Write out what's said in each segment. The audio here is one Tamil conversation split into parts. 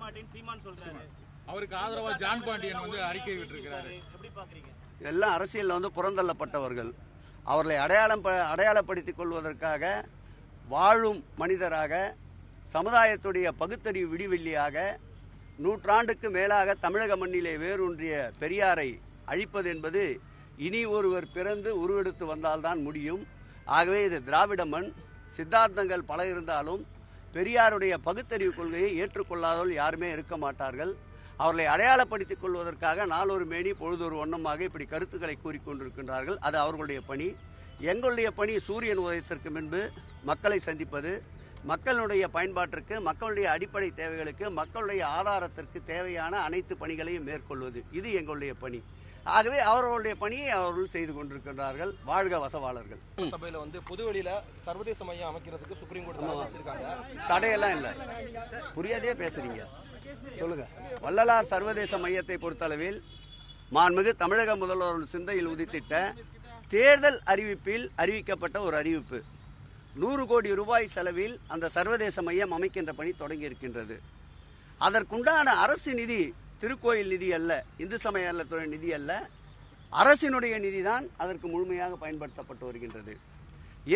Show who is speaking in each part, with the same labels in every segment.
Speaker 1: மாட்டேன்னு சீமான் சொல்றாரு.
Speaker 2: அவருக்கு ஆதரவா ஜான் பாண்டியன் வந்து அறிக்கை விட்டிருக்கிறாரு.
Speaker 1: எப்படி பாக்குறீங்க?
Speaker 3: எல்லாம் அரசியல்ல வந்து புறந்தள்ளப்பட்டவர்கள். அவர்களை அடையாளப்படுத்திக் கொள்வதற்காக வாழும் மனிதராக, சமுதாயத்துடைய பகுத்தறிவு விடிவெள்ளியாக, நூற்றாண்டுக்கு மேலாக தமிழக மண்ணிலே வேரூன்றிய பெரியாரை அழிப்பது என்பது இனி ஒருவர் பிறந்து உருவெடுத்து வந்தால்தான் முடியும். ஆகவே இது திராவிட மண். சித்தாந்தங்கள் பல இருந்தாலும் பெரியாருடைய பகுத்தறிவு கொள்கையை ஏற்றுக்கொள்ளாதவர்கள் யாருமே இருக்க மாட்டார்கள். அவர்களை அடையாளப்படுத்திக் கொள்வதற்காக நாளொரு மேனி பொழுதொரு வண்ணமாக இப்படி கருத்துக்களை கூறிக்கொண்டிருக்கின்றார்கள். அது அவர்களுடைய பணி. எங்களுடைய பணி சூரியன் உதயத்திற்கு முன்பு மக்களை சந்திப்பது, மக்களுடைய பயன்பாட்டிற்கு, மக்களுடைய அடிப்படை தேவைகளுக்கு, மக்களுடைய ஆதாரத்திற்கு தேவையான அனைத்து பணிகளையும் மேற்கொள்வது. இது எங்களுடைய பணி. ஆகவே அவர்களுடைய பணியை அவர்கள் செய்து கொண்டிருக்கிறார்கள். வாழ்க வசவாளர்கள்.
Speaker 4: சபையில வந்து பொதுவெளியில சர்வதேச மையம் அமைக்கிறதுக்கு சுப்ரீம் கோர்ட் வச்சிருக்காங்க.
Speaker 3: தடையெல்லாம் இல்லை. புரியாதே பேசுறீங்க, சொல்லுங்க. வள்ளலார் சர்வதேச மையத்தை பொறுத்தளவில் மாண்புமிகு தமிழக முதல்வர்கள் சிந்தையில் உதித்திட்ட தேர்தல் அறிவிப்பில் அறிவிக்கப்பட்ட ஒரு அறிவிப்பு. 100 கோடி ரூபாய் செலவில் அந்த சர்வதேச மையம் அமைக்கின்ற பணி தொடங்கி இருக்கின்றது. அதற்குண்டான அரசு நிதி திருக்கோயில் நிதி அல்ல, இந்து சமய அறநிலையத்துறை நிதி அல்ல, அரசினுடைய நிதிதான் அதற்கு முழுமையாக பயன்படுத்தப்பட்டு வருகின்றது.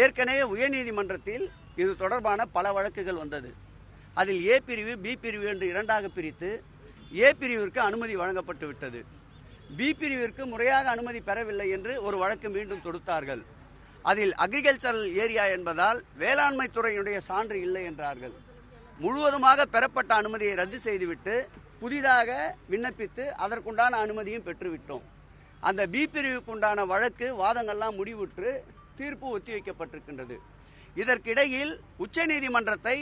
Speaker 3: ஏற்கனவே உயர்நீதிமன்றத்தில் இது தொடர்பான பல வழக்குகள் வந்தது. அதில் ஏ பிரிவு, பி பிரிவு என்று இரண்டாக பிரித்து ஏ பிரிவிற்கு அனுமதி வழங்கப்பட்டு விட்டது. பி பிரிவிற்கு முறையாக அனுமதி பெறவில்லை என்று ஒரு வழக்கு மீண்டும் தொடுத்தார்கள். அதில் அக்ரிகல்ச்சரல் ஏரியா என்பதால் வேளாண்மை துறையினுடைய சான்று இல்லை என்றார்கள். முழுவதுமாக பெறப்பட்ட அனுமதியை ரத்து செய்துவிட்டு புதிதாக விண்ணப்பித்து அதற்குண்டான அனுமதியும் பெற்றுவிட்டோம். அந்த பி பிரிவுக்குண்டான வழக்கு வாதங்கள்லாம் முடிவுற்று தீர்ப்பு ஒத்திவைக்கப்பட்டிருக்கின்றது. இதற்கிடையில் உச்சநீதிமன்றத்தை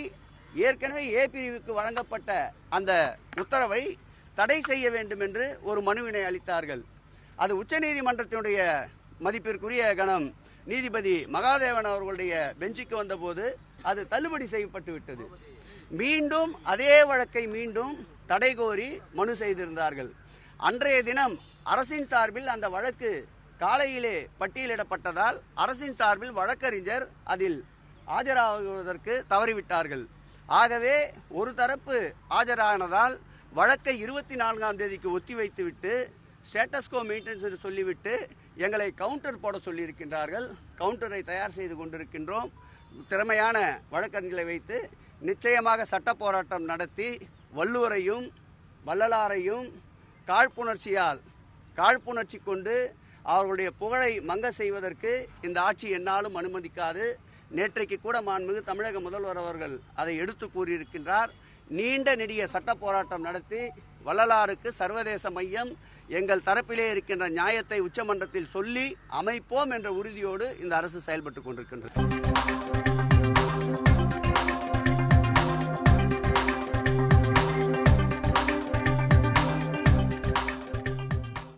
Speaker 3: ஏற்கனவே ஏ பிரிவுக்கு வழங்கப்பட்ட அந்த உத்தரவை தடை செய்ய வேண்டும் என்று ஒரு மனுவினை அளித்தார்கள். அது உச்சநீதிமன்றத்தினுடைய மதிப்பிற்குரிய கணம் நீதிபதி மகாதேவன் அவர்களுடைய பெஞ்சுக்கு வந்தபோது அது தள்ளுபடி செய்யப்பட்டு விட்டது. மீண்டும் அதே வழக்கை மீண்டும் தடை கோரி மனு செய்திருந்தார்கள். அன்றைய தினம் அரசின் சார்பில் அந்த வழக்கு காலையிலே பட்டியலிடப்பட்டதால் அரசின் சார்பில் வழக்கறிஞர் அதில் ஆஜராகுவதற்கு தவறிவிட்டார்கள். ஆகவே ஒரு தரப்பு ஆஜரானதால் வழக்கை 24ஆம் தேதிக்கு ஒத்திவைத்துவிட்டு ஸ்டேட்டஸ்கோ மெயின்டெனன்ஸ் என்று சொல்லிவிட்டு எங்களை கவுண்டர் போட சொல்லியிருக்கின்றார்கள். கவுண்டரை தயார் செய்து கொண்டிருக்கின்றோம். திறமையான வழக்கறிஞர்களை வைத்து நிச்சயமாக சட்ட போராட்டம் நடத்தி வள்ளுவரையும் வள்ளலாரையும் காழ்ப்புணர்ச்சி கொண்டு அவர்களுடைய புகழை மங்க செய்வதற்கு இந்த ஆட்சி என்னாலும் அனுமதிக்காது. நேற்றைக்கு கூட மாண்புமிகு தமிழக முதல்வர் அவர்கள் அதை எடுத்து கூறியிருக்கின்றார். நீண்ட நெடிய சட்ட போராட்டம் நடத்தி வள்ளலாருக்கு சர்வதேச மையம் எங்கள் தரப்பிலே இருக்கின்ற நியாயத்தை உச்சமன்றத்தில் சொல்லி அமைப்போம் என்ற உறுதியோடு இந்த அரசு செயல்பட்டு கொண்டிருக்கின்றது.